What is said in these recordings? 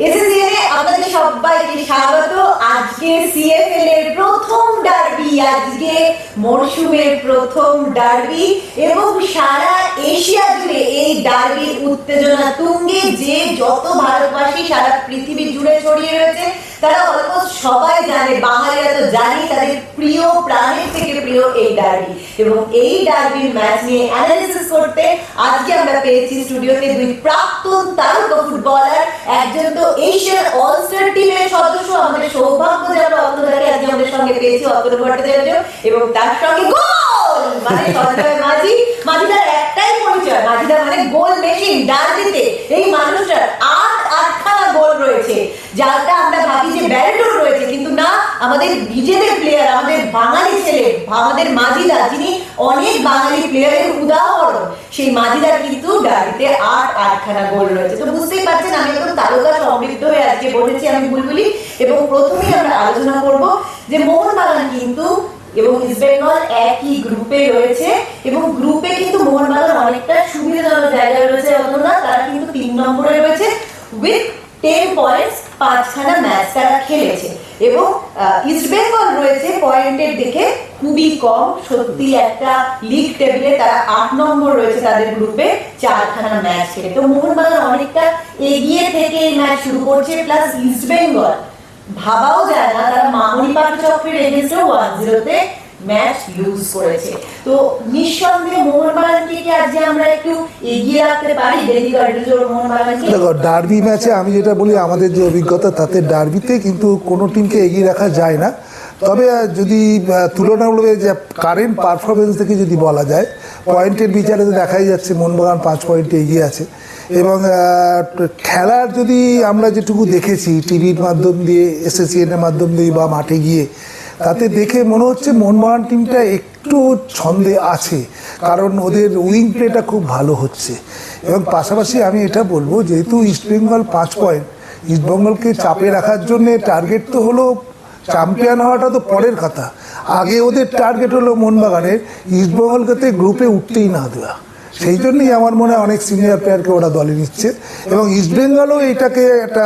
এসএসসিএন এ আপনাদের সবাইকে স্বাগত। আজকে সিএফএল এর প্রথম ডার্বি, আজকে মরশুমের প্রথম ডার্বি এবং সারা এশিয়া জুড়ে এই ডার্বির উত্তেজনা তুঙ্গে। যে যত ভারতবাসী সারা পৃথিবী জুড়ে ছড়িয়ে রয়েছে তারা অলমোস্ট সবাই জানে, বাঙালিরা তো জানি তাদের প্রিয়, প্রাণের থেকে প্রিয় এই ডার্বি। এবং এই ডার্বির ম্যাচ নিয়ে অ্যানালিসিস করতে আজকে আমরা পেয়েছি স্টুডিওতে দুই প্রাক্তন তারকা ফুটবলার, একজন তো এশিয়ান অলস্টার টিমের সদস্য, আমাদের সৌভাগ্য যে আমরা অন্তরাকে আজকে আমাদের সঙ্গে পেয়েছি, অতনু ভট্টাচার্য, এবং তার সঙ্গে গোল মানে সঞ্জয় মাঝি। মাঝিদার একটাই পরিচয়, মাঝিদা মানে গোল মেশিন। ডার্বিতে এই মানুষটার আটখানা গোল রয়েছে, যাটা আমরা ভাবি যে ব্যারেটোর রয়েছে, কিন্তু না, আমাদের নিজেদের প্লেয়ার, আমাদের বাঙালি ছেলে, আমাদের মাঝিদা, যিনি অনেক বাঙালি প্লেয়ারের উদাহরণ, সেই মাঝিদার কিন্তু ডার্বিতে আটখানা গোল রয়েছে। তো বুঝতেই পারছেন আমি একদম তারকা সমৃদ্ধ হয়ে আজকে বলেছি আমি বুলবুলি। এবং প্রথমেই আমরা আলোচনা করব যে মোহনবাগান কিন্তু এবং ইস্ট বেঙ্গল একই গ্রুপে রয়েছে, এবং গ্রুপে কিন্তু মোহনবাগান অনেকটা সুবিধাজনক জায়গায় রয়েছে। অতনা তারা কিন্তু 3 নম্বরে রয়েছে উইথ 10 পয়েন্টস, 5খানা ম্যাচ তারা খেলেছে। এবং ইস্ট বেঙ্গল রয়েছে পয়েন্টের দিকে খুবই কম, সত্যি একটা লিগ টেবিলে তারা 8 নম্বর রয়েছে তাদের গ্রুপে, 4খানা ম্যাচ খেলে। তো মোহনবাগান অনেকটা এগিয়ে থেকে এই ম্যাচ শুরু করছে। প্লাস ইস্ট বেঙ্গল ভাবাও যায় না, তারা মামনি পাটচক্রের এগেইনস্টে 1-0 ম্যাচ লুজ করেছে। তো নিঃসন্দেহে মোহনবাগানকে কি আজকে আমরা একটু এগিয়ে রাখতে পারি দিল্লি ক্যাপিটালস মোহনবাগানকে? দেখো, ডার্বি ম্যাচে আমি যেটা বলি, আমাদের যে অভিজ্ঞতা তাতে ডার্বিতে কিন্তু কোনো টিমকে এগিয়ে রাখা যায় না। তবে যদি তুলনামূলক যে কারেন্ট পারফরমেন্স থেকে যদি বলা যায়, পয়েন্টের বিচারে তো দেখাই যাচ্ছে মোহনবাগান 5 পয়েন্টে এগিয়ে আছে। এবং খেলার যদি আমরা যেটুকু দেখেছি টিভির মাধ্যম দিয়ে, এসএসসিএন এর মাধ্যম দিয়ে বা মাঠে গিয়ে, তাতে দেখে মনে হচ্ছে মোহনবাগান টিমটা একটু ছন্দে আছে, কারণ ওদের উইং প্লেটা খুব ভালো হচ্ছে। এবং পাশাপাশি আমি এটা বলবো, যেহেতু ইস্টবেঙ্গল 5 পয়েন্ট, ইস্টবেঙ্গলকে চাপে রাখার জন্যে টার্গেট তো হলো চ্যাম্পিয়ন হওয়াটা তো পরের কথা। আগে ওদের টার্গেট হলো মোহনবাগানের ইস্টবেঙ্গলকে গ্রুপে উঠতেই না দেওয়া। সেই জন্যই আমার মনে হয় অনেক সিনিয়র প্লেয়ারকে ওরা দলে নিচ্ছে। এবং ইস্টবেঙ্গলও এটাকে একটা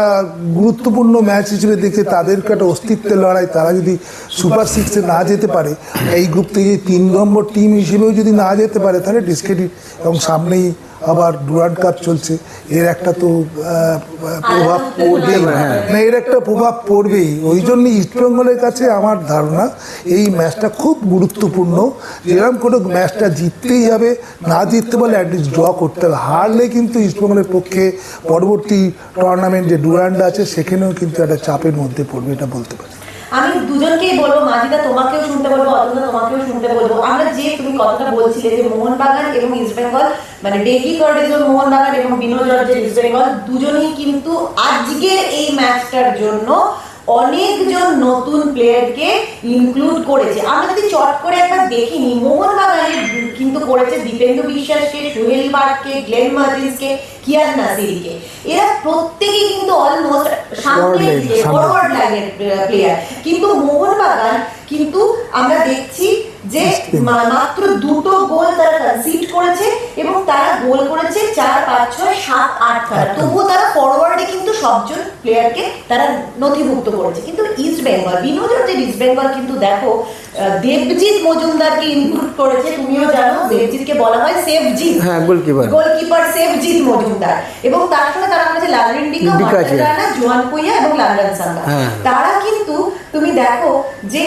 গুরুত্বপূর্ণ ম্যাচ হিসেবে দেখে, তাদেরকে একটা অস্তিত্বের লড়াই, তারা যদি সুপার 6-এ না যেতে পারে, এই গ্রুপ থেকে 3 নম্বর টিম হিসেবেও যদি না যেতে পারে, তাহলে ডিসক্রেডিট। এবং সামনেই আবার ডুরান্ড কাপ চলছে, এর একটা তো প্রভাব পড়বেই, না এর একটা প্রভাব পড়বেই। ওই জন্য ইস্টবেঙ্গলের কাছে আমার ধারণা এই ম্যাচটা খুব গুরুত্বপূর্ণ। যেরকম কোনো ম্যাচটা জিততেই হবে, না জিততে পারলে অ্যাটলিস্ট ড্র করতে হবে। হারলে কিন্তু ইস্টবেঙ্গলের পক্ষে পরবর্তী টুর্নামেন্ট যে ডুরান্ড আছে সেখানেও কিন্তু একটা চাপের মধ্যে পড়বে, এটা বলতে পারি। আমি দুজনকেই বলবো, মাঝিদা তোমাকেও শুনতে বলবো, অতনা তোমাকেও শুনতে বলবো। আমরা যে তুমি কথাটা বলছিলে যে মোহনবাগান এবং ইস্ট বেঙ্গল, মানে ডেকি কর্ডেজোর মোহনবাগান এবং বিনোদ জর্জের ইস্ট বেঙ্গল, দুজনেই কিন্তু আজকের এই ম্যাচটার জন্য অনেকজন নতুন প্লেয়ারকে ইনক্লুড করেছে। আমরা যদি চট করে একবার দেখিনি, মোহনবাগানের কিন্তু করেছে দীপেন্দু বিশ্বাসকে, সোহেল বার্ডকে, গ্লেন মার্টিন্সকে, কিয়ান নাসিরকে। এরা প্রত্যেকেই কিন্তু অলমোস্ট ফরওয়ার্ড লাইনের প্লেয়ার। কিন্তু মোহনবাগান কিন্তু আমরা দেখছি যে মাত্র 2টো গোল তারা কনসিড করেছে, এবং তারা গোল করেছে 4, 5, 6, 7, 8 খেলা। তবুও তারা ফরওয়ার্ডে কিন্তু সবজন প্লেয়ারকে তারা নথিভুক্ত করেছে। কিন্তু ইস্ট বেঙ্গল, বিনোদন যে ইস্ট বেঙ্গল কিন্তু দেখো দেবজিৎ মজুমদারকে ইনক্লুড করেছে। তুমিও জানো দেবজিৎকে বলা হয় সেফজিৎ, হ্যাঁ, গোলকিপার সেফজিৎ মজুমদার। এবং তার সঙ্গে তারা করেছে লালরিন্ডিকা, মার্টানা, জোয়ান কুইয়া এবং লালরান সাঙ্গা। তারা কিন্তু তুমি দেখো যে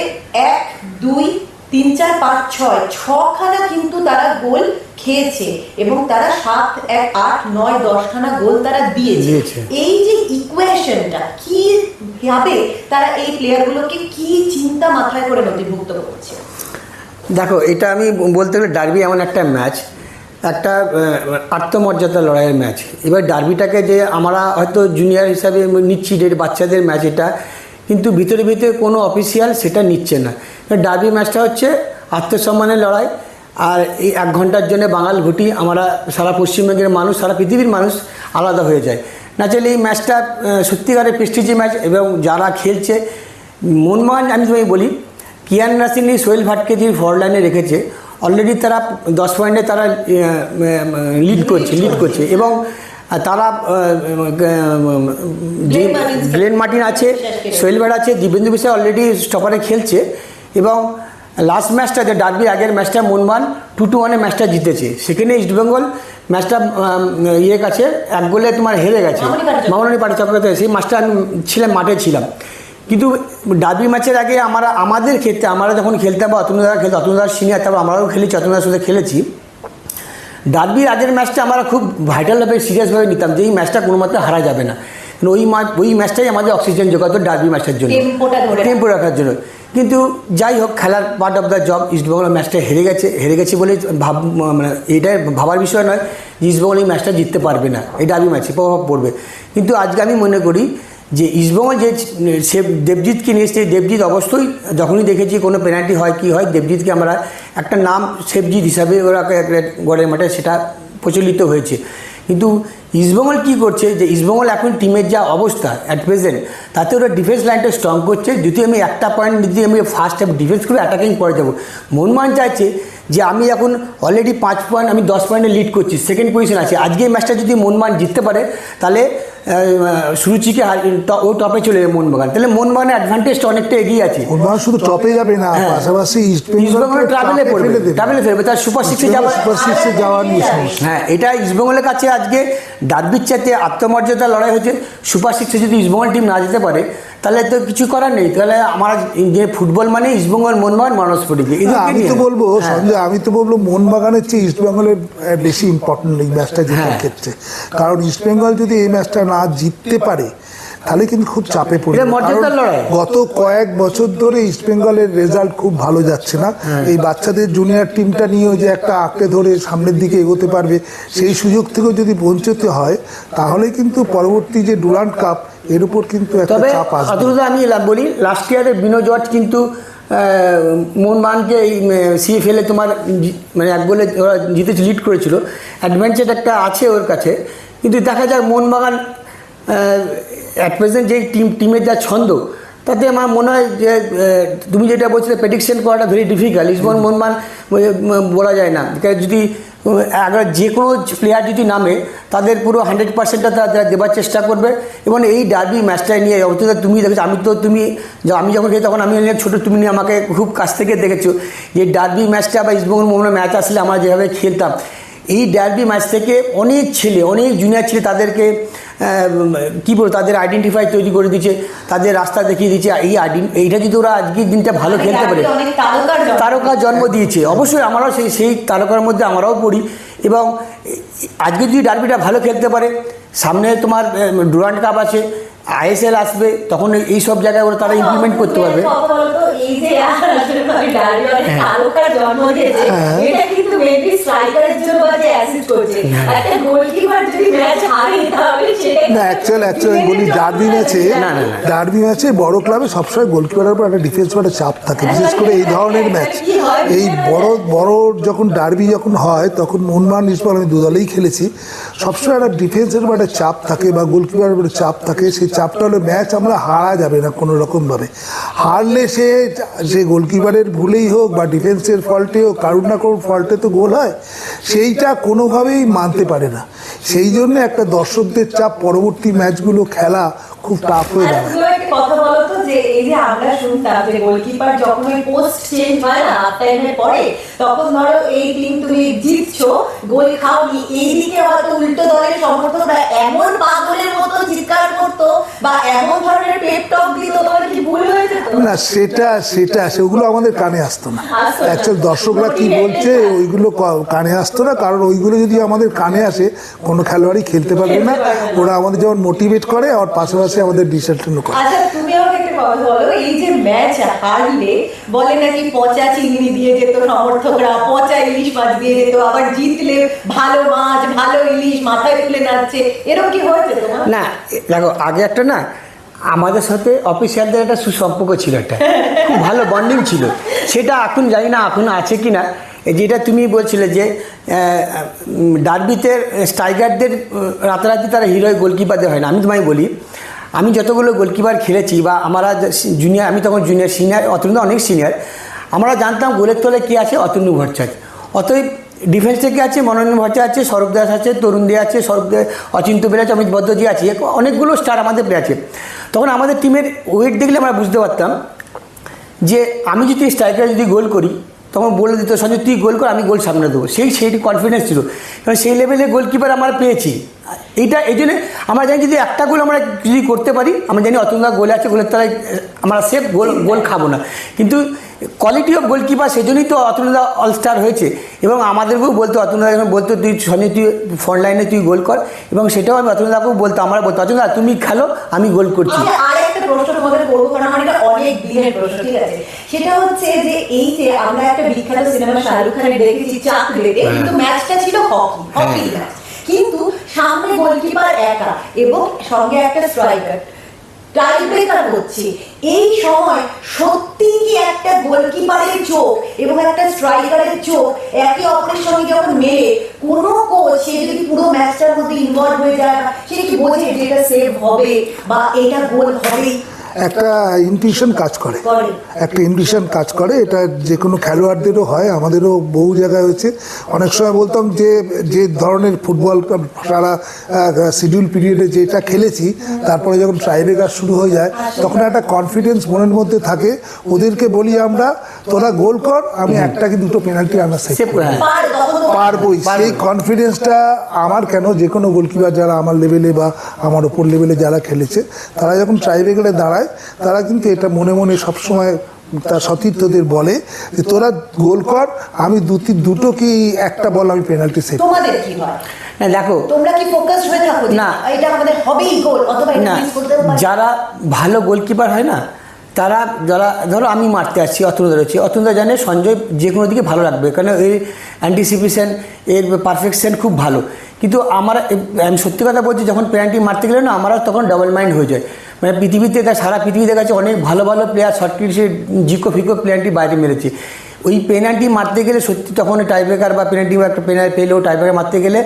1, 2, 3, 4, 5, 6 6খানা কিন্তু তারা গোল খেয়েছে, এবং তারা 7, 1, 8, 9, 10খানা গোল তারা দিয়েছে। এই যে ইকুয়েশনটা কি ভাবে তারা এই প্লেয়ারগুলোকে কি চিন্তা মাথায় করে নথিভুক্ত করছে? দেখো, এটা আমি বলতে গেলে ডার্বি এমন একটা ম্যাচ, একটা আত্মমর্যাদা লড়াইয়ের ম্যাচ। এবার ডার্বিটাকে যে আমরা হয়তো জুনিয়র হিসাবে নিচ্ছি, যে বাচ্চাদের ম্যাচ, এটা কিন্তু ভিতরে ভিতরে কোনো অফিসিয়াল সেটা নিচ্ছে না। ডার্বি ম্যাচটা হচ্ছে আত্মসম্মানের লড়াই। আর এই 1 ঘন্টার জন্য বাঙাল ঘুটি আমরা সারা পশ্চিমবঙ্গের মানুষ, সারা পৃথিবীর মানুষ আলাদা হয়ে যায়। না চাইলে এই ম্যাচটা সত্যিকারের প্রেস্টিজি ম্যাচ। এবং যারা খেলছে মোহনবাগান, আমি তোমায় বলি, কিয়ান নাসির, সোহেল ভাটকে যে ফরওয়ার্ড লাইনে রেখেছে, অলরেডি তারা 10 পয়েন্টে তারা লিড করছে। এবং তারা যে গ্লেন মার্টিন আছে, সোহেল ভাট আছে, দিব্যেন্দু বিশ্বাস অলরেডি স্টপারে খেলছে। এবং লাস্ট ম্যাচটা যে ডার্বির আগের ম্যাচটা মোহনবাগান 2-1 ম্যাচটা জিতেছে, সেখানে ইস্টবেঙ্গল ম্যাচটা ইয়ে কাছে 1 গোলে তোমার হেরে গেছে মামনি পাটচক্রতে। সেই ম্যাচটা আমি মাঠে ছিলাম। কিন্তু ডার্বি ম্যাচের আগে আমাদের ক্ষেত্রে আমরা যখন খেলতাম বা অতনুদারা খেলতাম, অতনুদার সিনিয়র, তারপর আমরাও খেলেছি, অতনুদার সাথে খেলেছি। ডার্বির আগের ম্যাচটা আমরা খুব ভাইটালভাবে সিরিয়াসভাবে নিতাম যে এই ম্যাচটা কোনো মতে হারা যাবে না। ওই ম্যাচটাই আমাদের অক্সিজেন জোগাতো ডার্বি ম্যাচটার জন্য, টেম্পো রাখার জন্য। কিন্তু যাই হোক, খেলার part of the job. East Bengal ম্যাচটা হেরে গেছে বলে মানে এটাই ভাবার বিষয় নয় যে ইস্টবেঙ্গল এই ম্যাচটা জিততে পারবে না, এই ডার্বি ম্যাচে প্রভাব পড়বে। কিন্তু আজকে আমি মনে করি যে ইস্টবেঙ্গল যে সে দেবজিৎকে নিয়ে এসছে, দেবজিৎ অবশ্যই যখনই দেখেছি কোনো পেনাল্টি হয় কি হয়, দেবজিৎকে আমরা একটা নাম সেবজিৎ হিসাবে ওরা গড়ের মাঠে সেটা প্রচলিত হয়েছে। কিন্তু ইস্টবেঙ্গল কী করছে যে ইস্টবেঙ্গল এখন টিমের যা অবস্থা অ্যাট প্রেজেন্ট, তাতে ওরা ডিফেন্স লাইনটা স্ট্রং করছে। যদি আমি একটা পয়েন্ট যদি আমি ফার্স্ট হাফ ডিফেন্স করে অ্যাটাকিং করে যাবো, মোহনবাগান চাইছে যে আমি এখন অলরেডি 5 পয়েন্ট, আমি 10 পয়েন্টে লিড করছি, সেকেন্ড পজিশন আছে। আজকে এই ম্যাচটা যদি মোহনবাগান জিততে পারে তাহলে সুরুচিকে ও টপে চলে যাবে মোহনবাগান, তাহলে মোহনবাগানের অ্যাডভান্টেজটা অনেকটা এগিয়ে আছে। মোহনবাগান শুধু টপে যাবে না, পাশাপাশি ইস্টবেঙ্গল ট্রাভেলে ফেলবে, তার সুপার সিক্সে যাওয়া নিয়ে সমস্যা। হ্যাঁ, এটা ইস্টবেঙ্গলের কাছে আজকে ডার্বির চাইতে আত্মমর্যাদার লড়াই হচ্ছে। সুপার সিক্সে যদি ইস্টবেঙ্গল টিম না যেতে পারে তাহলে তো কিছু করার নেই। তাহলে আমার যে ফুটবল মানে ইস্টবেঙ্গল, মোহনবাগান, মানসপল্লী। আমি তো বলবো সঞ্জয়, আমি তো বলবো মোহনবাগানের চেয়ে ইস্টবেঙ্গলের বেশি ইম্পর্টেন্ট এই ম্যাচটা জেতার ক্ষেত্রে। কারণ ইস্টবেঙ্গল যদি এই ম্যাচটা না জিততে পারে তাহলে কিন্তু খুব চাপে পড়বে। গত কয়েক বছর ধরে ইস্টবেঙ্গলের রেজাল্ট খুব ভালো যাচ্ছে না। এই বাচ্চাদের জুনিয়র টিমটা নিয়েও যে একটা আঁকড়ে ধরে সামনের দিকে এগোতে পারবে, সেই সুযোগ থেকেও যদি বঞ্চিত হয় তাহলে কিন্তু পরবর্তী যে ডুরান্ড কাপ এর উপর কিন্তু একটা চাপ আসবে। তবে আমি বলি, লাস্ট ইয়ারের বিনো জর্জ কিন্তু মোহনবাগানকে এই সিএফএলে তোমার মানে 1 গোলে ওরা জিতেছে, লিড করেছিল, অ্যাডভেঞ্চার একটা আছে ওর কাছে। কিন্তু দেখা যাক মোহনবাগান অ্যাট প্রেজেন্ট যে টিমের যা ছন্দ, তাতে আমার মনে হয় যে তুমি যেটা বলছিলে প্রেডিকশন করাটা ভেরি ডিফিকাল্ট। ইস্টবেঙ্গল মোহনবাগান বলা যায় না, যদি যে কোনো প্লেয়ার যদি নামে তাদের পুরো 100%টা তারা দেওয়ার চেষ্টা করবে। এবং এই ডার্বি ম্যাচটাই নিয়ে অন্তত তুমি দেখেছো, আমি যখন খেলি তখন আমি ছোটো, তুমি নিয়ে আমাকে খুব কাছ থেকে দেখেছো যে ডার্বি ম্যাচটা বা ইস্টবেঙ্গল মোহনবাগান ম্যাচ আসলে আমরা যেভাবে খেলতাম, এই ডার্বি ম্যাচ থেকে অনেক ছেলে, অনেক জুনিয়র ছেলে তাদেরকে কী বলবো, তাদের আইডেন্টিফাই তৈরি করে দিচ্ছে, তাদের রাস্তা দেখিয়ে দিচ্ছে। এইটা যদি ওরা আজকের দিনটা ভালো খেলতে পারে, তারকা জন্ম দিয়েছে। অবশ্যই আমরাও সেই তারকার মধ্যে আমরাও পড়ি। এবং আজকে যদি ডার্বিটা ভালো খেলতে পারে, সামনে তোমার ডুরান্ড কাপ আছে, আইএসএল আসবে, তখন এই সব জায়গায় ওরা তারা ইমপ্লিমেন্ট করতে পারবে। ডার্বি ম্যাচে বড় ক্লাবে সবসময় গোলকিপারের উপর একটা ডিফেন্স একটা চাপ থাকে, বিশেষ করে এই ধরনের ম্যাচ। এই বড় যখন ডার্বি যখন হয় তখন মোহনবাগান ইস্টবেঙ্গল আমি দুদলেই খেলেছি, সবসময় একটা ডিফেন্সের উপর একটা চাপ থাকে বা গোলকিপারের উপর চাপ থাকে। সেই চাপটা হলো ম্যাচ আমরা হারা যাবে না কোনো রকমভাবে। হারলে সে গোলকিপারের ভুলেই হোক বা ডিফেন্সের ফল্টে হোক, কারুর না কারুর ফল্টে তো গোল হয়, সেইটা কোনোভাবেই মানতে পারে না। সেই জন্য একটা দর্শকদের চাপ পরবর্তী ম্যাচগুলো খেলা খুব টাফ হয়ে দাঁড়ায়। কথা বলতো যে এই যে আমরা শুনতাম যে গোলকিপার যখন ওই পোস্ট চেঞ্জ হয় না হাফ টাইমের পরে, তখন ধরো এই টিম তুমি জিতছো, গোল খাওনি, এইদিকে হয়তো উল্টো দলের সমর্থকরা এমন পাগলের মতো চিৎকার করতো বা এমন ধরনের পেপ টক দিত, তোমার কি ভুল হয়েছে? না, সেগুলো আমাদের কানে আসতো না। অ্যাকচুয়াল দর্শকরা কি বলছে ওইগুলো কানে আসতো না, কারণ ওইগুলো যদি আমাদের কানে আসে কোনো খেলোয়াড়ই খেলতে পারবে না। ওরা আমাদের যেমন মোটিভেট করে আর পাশাপাশি আমাদের ডিসেন্টও করে। আচ্ছা, তুমি আমাকে একটা কথা বলো, এই যে ম্যাচ হারলে বলে নাকি পচা চিংড়ি দিয়ে যেত সমর্থকরা, পচা ইলিশ মাছ দিয়ে যেত, আবার জিতলে ভালো মাছ, ভালো ইলিশ মাথায় তুলে নাচছে, এরকম কি হয়েছে তোমার? না দেখো, আগে একটা না আমাদের সাথে অফিসিয়ালদের একটা সুসম্পর্ক ছিল, একটা খুব ভালো বন্ডিং ছিল। সেটা এখন জানি না এখন আছে কি না। যেটা তুমি বলছিলে যে ডার্বিতে স্ট্রাইকারদের রাতারাতি তারা হিরোয় গোলকিপারদের হয় না। আমি তোমায় বলি, আমি যতগুলো গোলকিপার খেলেছি বা আমরা জুনিয়র, আমি তখন জুনিয়র, সিনিয়র, অতনু অনেক সিনিয়র, আমরা জানতাম গোলের তলে কী আছে, অতনু ভট্টাচার্য। অতএব ডিফেন্স থেকে আছে মনোরঞ্জন ভট্টাচার্য আছে, সৌরভ দাস আছে, তরুণ দে আছে, অচিন্ত বেলা আছে, অমিত বদ্রজি আছে, অনেকগুলো স্টার আমাদের প্লেয়ার আছে। তখন আমাদের টিমের ওয়েট দেখলে আমরা বুঝতে পারতাম যে আমি যদি স্ট্রাইকার যদি গোল করি তখন বলে দিত সঞ্জয় তুই গোল কর, আমি গোল সামনে দেবো, সেইটি কনফিডেন্স ছিল। কারণ সেই লেভেলে গোলকিপার আমরা পেয়েছি। এই জন্যে আমরা জানি যদি একটা গোল আমরা যদি করতে পারি, আমরা জানি অতনুদা গোল আছে, গোলের তলায় আমরা সেফ, গোল খাবো না। কিন্তু কোয়ালিটি অফ গোলকিপার সেই জন্যই তো অতনুদা অলস্টার হয়েছে। এবং আমাদেরকেও বলতো, অতনুদা যখন বলতো তুই সঞ্জয় তুই ফ্রন্ট লাইনে তুই গোল কর, এবং সেটাও আমি অতনুদাকেও বলতো, আমরা বলতো অতনুদা তুমি খেলো, আমি গোল করছি। আরেকটা প্রশ্ন তোমাদের করবো, কারণ আমার এটা অনেক দিনের প্রশ্ন, ঠিক আছে? সেটা হচ্ছে যে এই যে আমরা একটা বিখ্যাত সিনেমা শাহরুখ খানের দেখেছি চাক লেগে, কিন্তু ম্যাচটা ছিল হকি ম্যাচ, কিন্তু সামনে গোলকিপার একা এবং সঙ্গে একটা স্ট্রাইকার, টাই ব্রেকার হচ্ছে। এই সময় সত্যি কি একটা গোলকিপারের চোখ এবং একটা স্ট্রাইকারের চোখ একে অপরের সঙ্গে যখন মেলে, কোনো কোচ সে যদি পুরো ম্যাচটার মধ্যে ইনভলভ হয়ে যায়, সে কি বোঝে যে এটা সেভ হবে বা এটা গোল হবে? একটা ইনটিউশন কাজ করে, একটা ইনটিউশন কাজ করে। এটা যে কোনো খেলোয়াড়দেরও হয়, আমাদেরও বহু জায়গায় হয়েছে। অনেক সময় বলতাম যে ধরনের ফুটবল সারা শিডিউল পিরিয়ডে যেটা খেলেছি, তারপরে যখন ট্রাইব্রেকার শুরু হয়ে যায় তখন একটা কনফিডেন্স মনের মধ্যে থাকে। ওদেরকে বলি আমরা তোরা গোল কর, আমি একটা কি দুটো পেনাল্টি আমরা সেভ পারবই। সেই কনফিডেন্সটা আমার কেন, যে কোনো গোলকিপার যারা আমার লেভেলে বা আমার ওপর লেভেলে যারা খেলেছে, তারা যখন ট্রাইব্রেকারে দাঁড়ায় তারা কিন্তু এটা মনে মনে সবসময় তার সতীর্থদের বলে যে তোরা গোল কর, আমি দুটো কি একটা বল আমি পেনাল্টি সেভ। তোমাদের কি হয়? না দেখো, তোমরা কি ফোকাস হয়ে থাকো না এটা আমাদের হবেই গোল, অথবা এটা মিস করতে পারি? যারা ভালো গোলকিপার হয় না, তারা যারা ধরো আমি মারতে আসছি, অতনুদা রয়েছে, অতনুদা জানে সঞ্জয় যে কোনো দিকে ভালো রাখবে, কারণ এর অ্যান্টিসিপেশন, এর পারফেকশন খুব ভালো। কিন্তু আমরা, আমি সত্যি কথা বলছি, যখন পেনাল্টি মারতে গেলে না আমরা তখন ডাবল মাইন্ড হয়ে যায়। মানে পৃথিবীতে, সারা পৃথিবীতে কাছে অনেক ভালো ভালো প্লেয়ার শর্টকিটে জিকো ফিকো পেনাল্টি বাইরে মেরেছে। ওই পেনাল্টি মারতে গেলে সত্যি তখন টাইব্রেকার বা পেনাল্টি বা একটা পেনাল্টি পেলেও টাইব্রেকার মারতে গেলে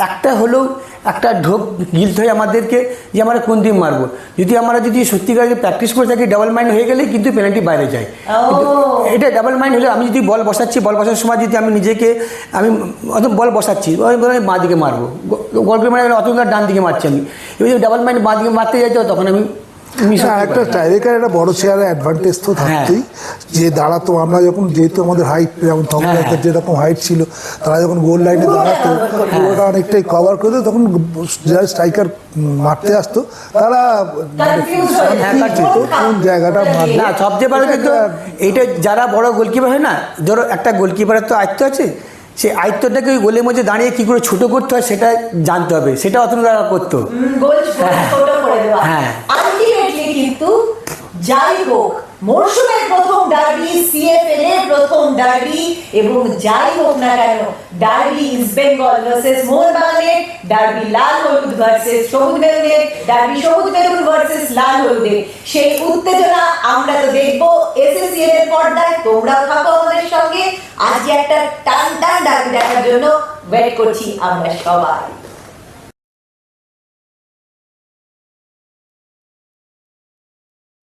একটা হলেও একটা ঢোক গিলতে হয় আমাদেরকে যে আমরা কোন দিন মারবো। যদি আমরা সত্যিকার প্র্যাকটিস করে থাকি, ডাবল মাইন্ড হয়ে গেলে কিন্তু পেনাল্টি বাইরে যায়। কিন্তু এটা ডাবল মাইন্ড হলে আমি যদি বল বসাচ্ছি, বল বসার সময় যদি আমি নিজেকে বল বসাচ্ছি, বাঁ দিকে মারবো, গোল করে মারা গেলে অতটা ডান দিকে মারছি আমি, এবার যদি ডাবল মাইন্ড বাঁ দিকে মারতে যাই তখন আমি একটা টাইব্রেকার একটা বড় চেয়ারের অ্যাডভান্টেজ তো থাকতেই, যে দাঁড়াতো আমরা যখন, যেহেতু আমাদের হাইট যেমন থমকার যেরকম হাইট ছিল, তারা যখন গোল লাইনে দাঁড়াতো ওটা অনেকটাই কভার করে দিত, তখন যারা স্ট্রাইকার মারতে আসতো তারা কোন জায়গাটা মারবে না। সবচেয়ে বড় কিন্তু এইটা যারা বড় গোলকিপার হয় না, ধরো একটা গোলকিপারের তো আয়ত্ত আছে, সেই আয়ত্তটাকে ওই গোলের মধ্যে দাঁড়িয়ে কী করে ছোটো করতে হয় সেটা জানতে হবে, সেটা অতনুদা করতো। হ্যাঁ, আলটিমেটলি কিন্তু যাই হোক, মরশুমের প্রথম ডার্বি, সিএফএল এর প্রথম ডার্বি, এবং যাই হোক না কেন, ডার্বি ইস্ট বেঙ্গল ভার্সেস মোহনবাগানের, ডার্বি লাল হলুদ ভার্সেস সবুজ মেরুনের, ডার্বি সবুজ মেরুন ভার্সেস লাল হলুদের, সেই উত্তেজনা আমরা তো দেখবো এসএসসিএল এর পর্দায়। তোমরাও থাকো আমাদের সঙ্গে, আজকে একটা টান টান ডার্বি দেখার জন্য ওয়েট করছি আমরা সবাই।